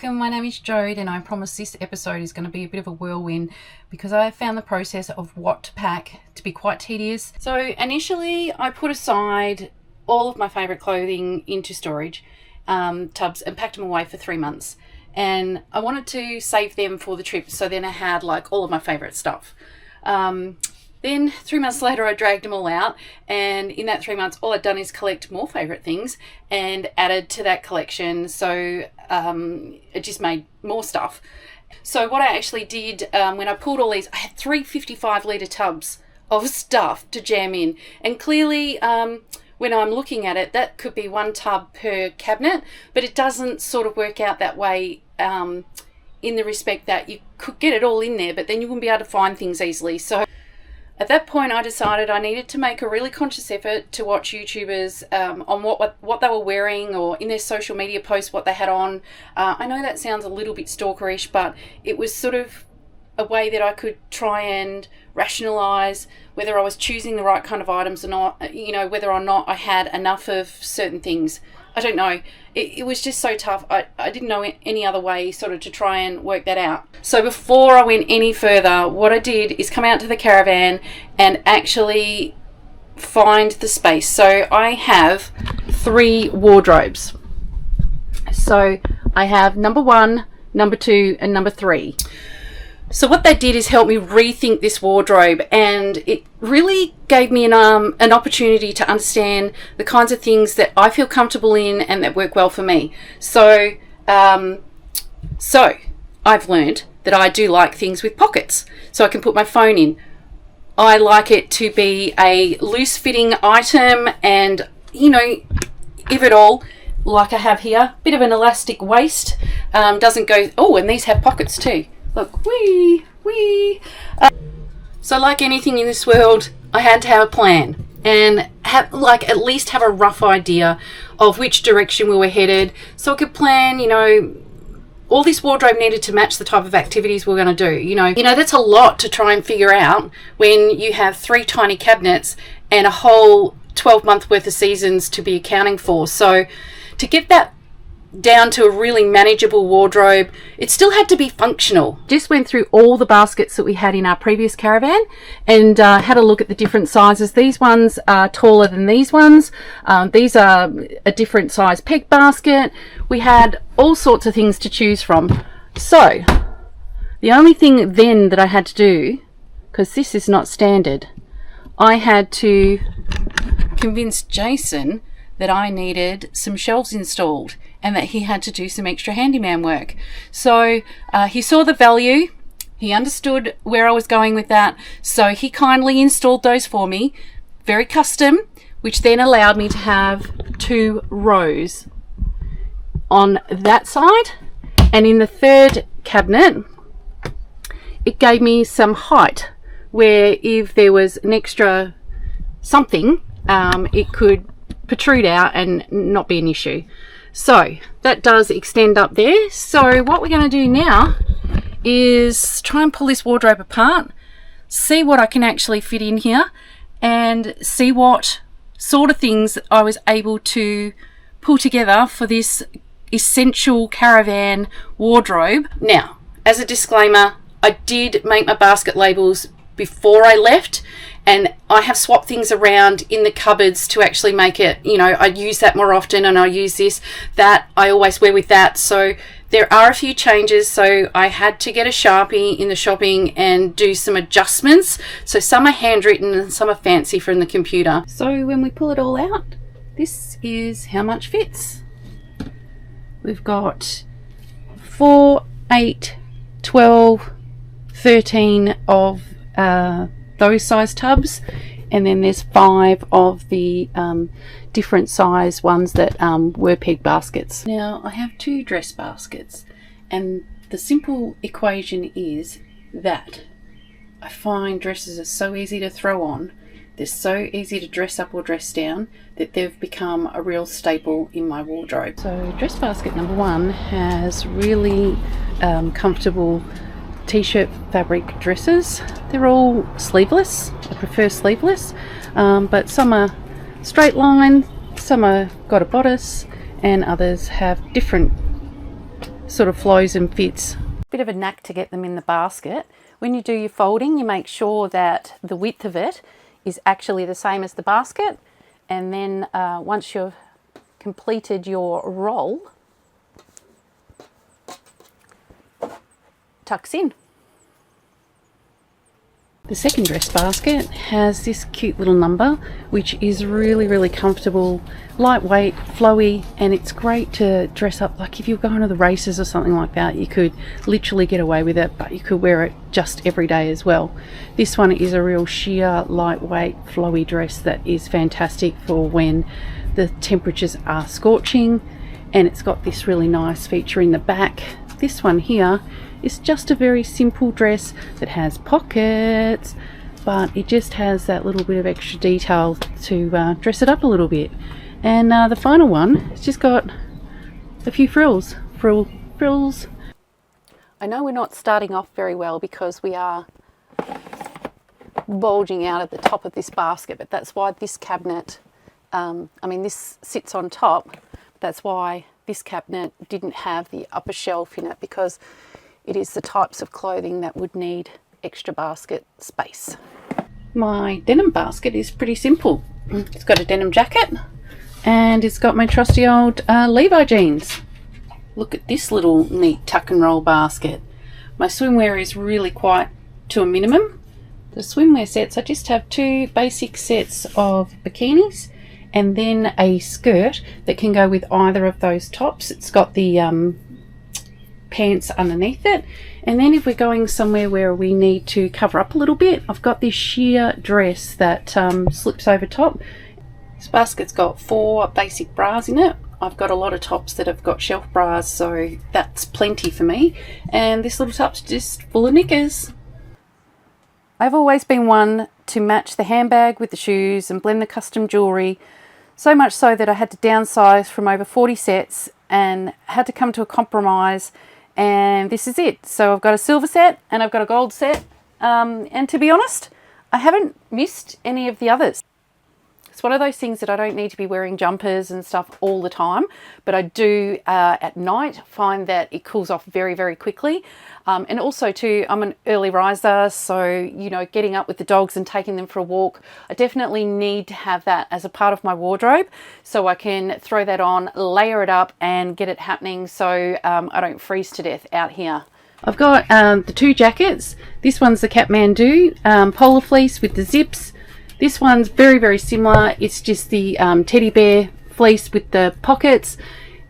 welcome. My name is Jode and I promise this episode is going to be a bit of a whirlwind because I found the process of what to pack to be quite tedious. So initially I put aside all of my favourite clothing into storage tubs and packed them away for 3 months, and I wanted to save them for the trip, so then I had like all of my favourite stuff. Then 3 months later I dragged them all out, and in that 3 months all I'd done is collect more favourite things and added to that collection, so it just made more stuff. So what I actually did when I pulled all these, I had 3 55 litre tubs of stuff to jam in, and clearly when I'm looking at it, that could be 1 tub per cabinet, but it doesn't sort of work out that way in the respect that you could get it all in there, but then you wouldn't be able to find things easily. So at that point, I decided I needed to make a really conscious effort to watch YouTubers on what they were wearing, or in their social media posts what they had on. I know that sounds a little bit stalkerish, but it was sort of a way that I could try and rationalise whether I was choosing the right kind of items or not, you know, whether or not I had enough of certain things. I don't know. It was just so tough. I didn't know any other way sort of to try and work that out. So before I went any further, what I did is come out to the caravan and actually find the space. So I have 3 wardrobes. So I have number 1, number 2 and number 3. So what they did is help me rethink this wardrobe, and it really gave me an opportunity to understand the kinds of things that I feel comfortable in and that work well for me. So I've learned that I do like things with pockets, so I can put my phone in. I like it to be a loose fitting item, and you know, if at all, like I have here, bit of an elastic waist, doesn't go, oh, and these have pockets too. Look, wee. So like anything in this world, I had to have a plan and have at least have a rough idea of which direction we were headed, so I could plan, you know, all this wardrobe needed to match the type of activities we're going to do. You know, that's a lot to try and figure out when you have 3 tiny cabinets and a whole 12-month worth of seasons to be accounting for. So to get that down to a really manageable wardrobe, it still had to be functional. Just went through all the baskets that we had in our previous caravan and had a look at the different sizes. These ones are taller than these ones. These are a different size peg basket. We had all sorts of things to choose from. So the only thing then that I had to do, because this is not standard, I had to convince Jason that I needed some shelves installed and that he had to do some extra handyman work. So he saw the value, he understood where I was going with that, so he kindly installed those for me, very custom, which then allowed me to have 2 rows on that side, and in the 3rd cabinet it gave me some height where if there was an extra something, it could protrude out and not be an issue. So that does extend up there. So what we're going to do now is try and pull this wardrobe apart, see what I can actually fit in here, and see what sort of things I was able to pull together for this essential caravan wardrobe. Now, as a disclaimer, I did make my basket labels before I left, and I have swapped things around in the cupboards to actually make it, you know, I use that more often, and I use that I always wear with that. So there are a few changes, so I had to get a Sharpie in the shopping and do some adjustments. So some are handwritten and some are fancy from the computer. So when we pull it all out, this is how much fits. We've got 4, 8, 12, 13 of those size tubs, and then there's 5 of the different size ones that were peg baskets. Now I have 2 dress baskets, and the simple equation is that I find dresses are so easy to throw on, they're so easy to dress up or dress down, that they've become a real staple in my wardrobe. So dress basket number 1 has really comfortable t-shirt fabric dresses. They're all sleeveless. I prefer sleeveless, but some are straight line, some are got a bodice, and others have different sort of flows and fits. Bit of a knack to get them in the basket. When you do your folding, you make sure that the width of it is actually the same as the basket, and then once you've completed your roll, tucks in. The second dress basket has this cute little number, which is really comfortable, lightweight, flowy, and it's great to dress up. Like if you're going to the races or something like that, you could literally get away with it, but you could wear it just every day as well. This one is a real sheer, lightweight, flowy dress that is fantastic for when the temperatures are scorching, and it's got this really nice feature in the back. This one here is just a very simple dress that has pockets, but it just has that little bit of extra detail to dress it up a little bit. And the final one, it's just got a few frills. I know we're not starting off very well because we are bulging out at the top of this basket, but that's why this cabinet, this sits on top. That's why this cabinet didn't have the upper shelf in it, because it is the types of clothing that would need extra basket space. My denim basket is pretty simple. It's got a denim jacket and it's got my trusty old Levi jeans. Look at this little neat tuck and roll basket. My swimwear is really quite to a minimum. The swimwear sets, I just have 2 basic sets of bikinis and then a skirt that can go with either of those tops. It's got the pants underneath it, and then if we're going somewhere where we need to cover up a little bit, I've got this sheer dress that slips over top. This basket's got 4 basic bras in it. I've got a lot of tops that have got shelf bras, so that's plenty for me, and this little top's just full of knickers. I've always been one to match the handbag with the shoes and blend the custom jewellery, so much so that I had to downsize from over 40 sets and had to come to a compromise. And this is it. So I've got a silver set and I've got a gold set, and to be honest, I haven't missed any of the others. It's one of those things that I don't need to be wearing jumpers and stuff all the time, but I do at night find that it cools off very quickly. And also too, I'm an early riser, so getting up with the dogs and taking them for a walk, I definitely need to have that as a part of my wardrobe so I can throw that on, layer it up and get it happening so I don't freeze to death out here. I've got the 2 jackets. This one's the Kathmandu polar fleece with the zips. This one's very similar. It's just the teddy bear fleece with the pockets.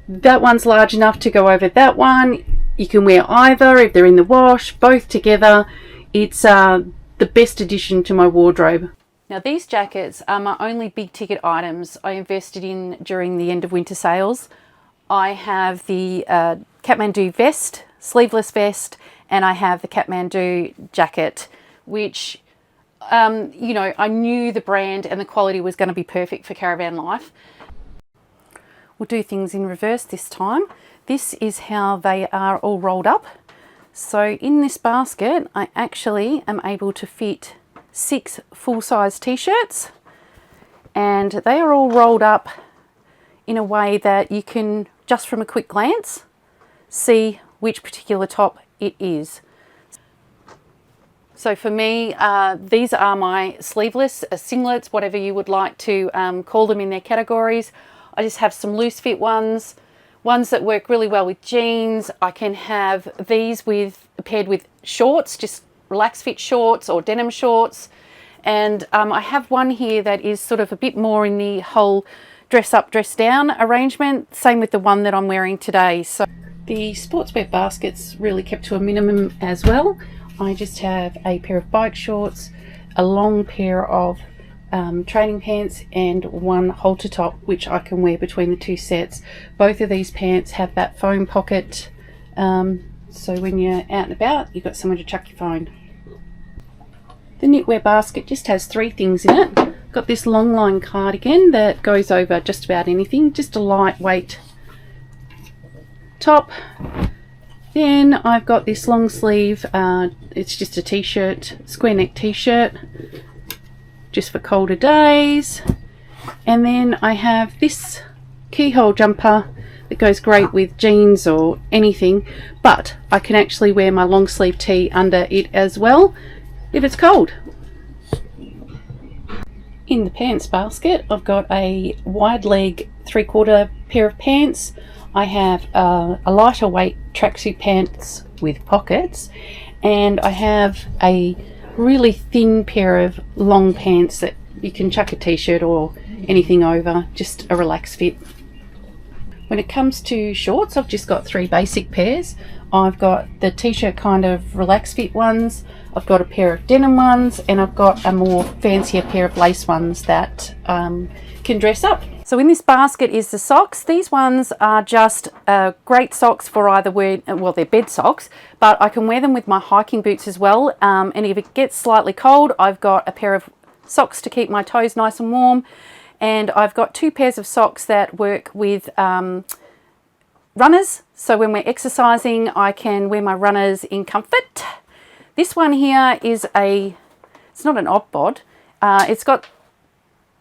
That one's large enough to go over that one. You can wear either if they're in the wash, both together. It's the best addition to my wardrobe. Now these jackets are my only big ticket items I invested in during the end of winter sales. I have the Kathmandu vest, sleeveless vest, and I have the Kathmandu jacket, which I knew the brand and the quality was going to be perfect for caravan life. We'll do things in reverse this time. This is how they are all rolled up. So in this basket, I actually am able to fit 6 full-size t-shirts, and they are all rolled up in a way that you can, just from a quick glance, see which particular top it is. So for me, these are my sleeveless singlets, whatever you would like to call them in their categories. I just have some loose fit ones that work really well with jeans. I can have these paired with shorts, just relaxed fit shorts or denim shorts. And I have one here that is sort of a bit more in the whole dress up, dress down arrangement. Same with the one that I'm wearing today. So the sportswear basket's really kept to a minimum as well. I just have a pair of bike shorts, a long pair of training pants, and one halter top which I can wear between the 2 sets. Both of these pants have that foam pocket, so when you're out and about you've got somewhere to chuck your phone. The knitwear basket just has 3 things in it. Got this long line cardigan that goes over just about anything, just a lightweight top. Then I've got this long sleeve, it's just a t-shirt, square neck t-shirt, just for colder days. And then I have this keyhole jumper It goes great with jeans or anything, but I can actually wear my long sleeve tee under it as well if it's cold. In the pants basket, I've got a wide leg 3/4 pair of pants. I have a lighter weight tracksuit pants with pockets, and I have a really thin pair of long pants that you can chuck a t-shirt or anything over, just a relaxed fit. When it comes to shorts, I've just got 3 basic pairs. I've got the t-shirt kind of relaxed fit ones, I've got a pair of denim ones, and I've got a more fancier pair of lace ones that can dress up. So in this basket is the socks. These ones are just great socks for either wear, well, they're bed socks, but I can wear them with my hiking boots as well. And if it gets slightly cold, I've got a pair of socks to keep my toes nice and warm. And I've got 2 pairs of socks that work with runners. So when we're exercising, I can wear my runners in comfort. This one here is it's not an op-bod. It's got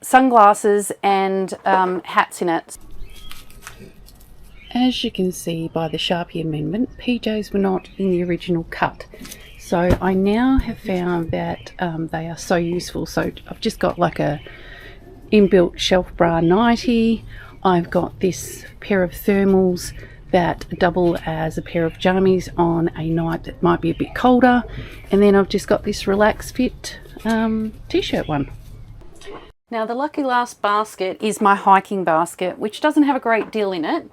sunglasses and hats in it. As you can see by the Sharpie amendment, PJs were not in the original cut. So I now have found that they are so useful. So I've just got like a inbuilt shelf bra nightie. I've got this pair of thermals that double as a pair of jammies on a night that might be a bit colder, and then I've just got this relaxed fit t-shirt one. Now the lucky last basket is my hiking basket, which doesn't have a great deal in it,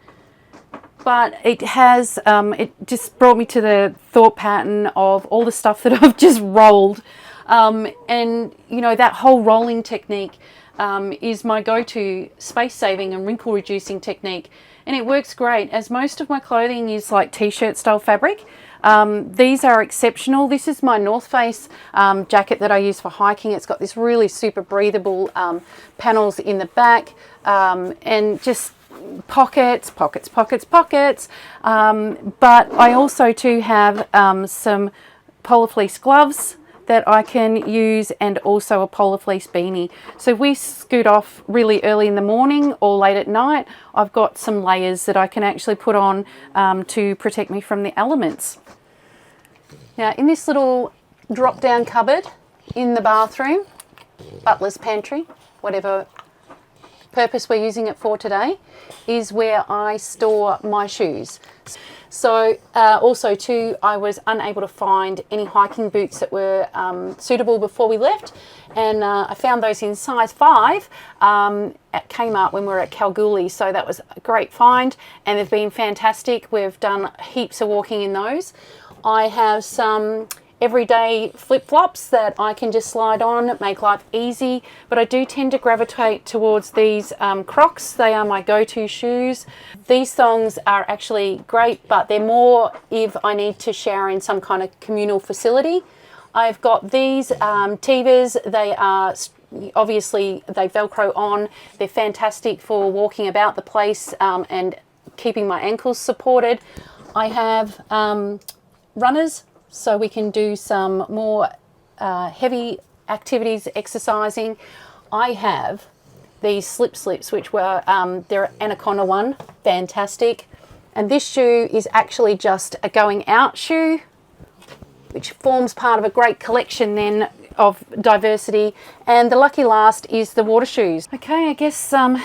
but it has it just brought me to the thought pattern of all the stuff that I've just rolled, and you know, that whole rolling technique is my go-to space saving and wrinkle reducing technique, and it works great as most of my clothing is like t-shirt style fabric. These are exceptional. This is my North Face jacket that I use for hiking. It's got this really super breathable panels in the back, and just pockets. But I also too have some polar fleece gloves that I can use, and also a polar fleece beanie. So if we scoot off really early in the morning or late at night, I've got some layers that I can actually put on to protect me from the elements. Now in this little drop down cupboard in the bathroom, butler's pantry, whatever purpose we're using it for today, is where I store my shoes. So also too, I was unable to find any hiking boots that were suitable before we left, and I found those in size 5 at Kmart when we were at Kalgoorlie, so that was a great find, and they've been fantastic. We've done heaps of walking in those. I have some everyday flip-flops that I can just slide on, make life easy, but I do tend to gravitate towards these Crocs. They are my go-to shoes. These thongs are actually great, but they're more if I need to shower in some kind of communal facility. I've got these Tevas. They are obviously, they Velcro on. They're fantastic for walking about the place and keeping my ankles supported. I have runners, so we can do some more heavy activities, exercising. I have these slips, which were, they're Anaconda one, fantastic. And this shoe is actually just a going out shoe, which forms part of a great collection then of diversity. And the lucky last is the water shoes. Okay, I guess, I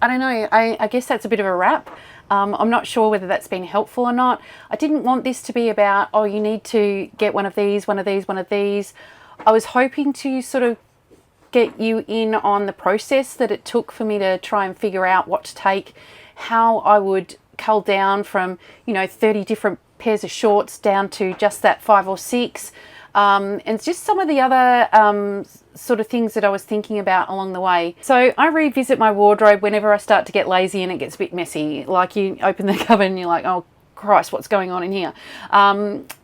don't know, I guess that's a bit of a wrap. I'm not sure whether that's been helpful or not. I didn't want this to be about, oh, you need to get one of these. I was hoping to sort of get you in on the process that it took for me to try and figure out what to take, how I would cull down from, you know, 30 different pairs of shorts down to just that 5 or 6. And just some of the other sort of things that I was thinking about along the way. So I revisit my wardrobe whenever I start to get lazy and it gets a bit messy. Like you open the cupboard and you're like, oh Christ, what's going on in here?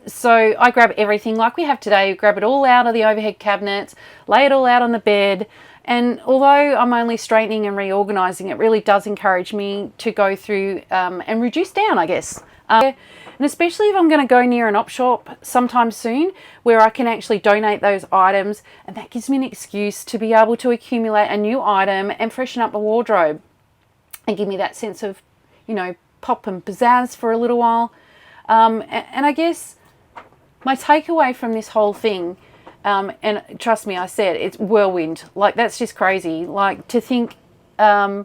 So I grab everything like we have today, grab it all out of the overhead cabinets, lay it all out on the bed. And although I'm only straightening and reorganizing, it really does encourage me to go through and reduce down, I guess. And especially if I'm going to go near an op shop sometime soon where I can actually donate those items, and that gives me an excuse to be able to accumulate a new item and freshen up my wardrobe and give me that sense of, you know, pop and pizzazz for a little while. And I guess my takeaway from this whole thing, and trust me, I said it's whirlwind. Like, that's just crazy. Like, to think I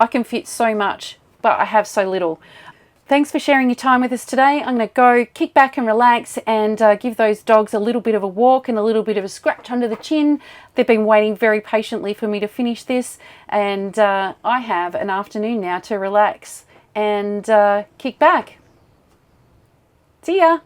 can fit so much, but I have so little. Thanks for sharing your time with us today. I'm going to go kick back and relax and give those dogs a little bit of a walk and a little bit of a scratch under the chin. They've been waiting very patiently for me to finish this, and I have an afternoon now to relax and kick back. See ya.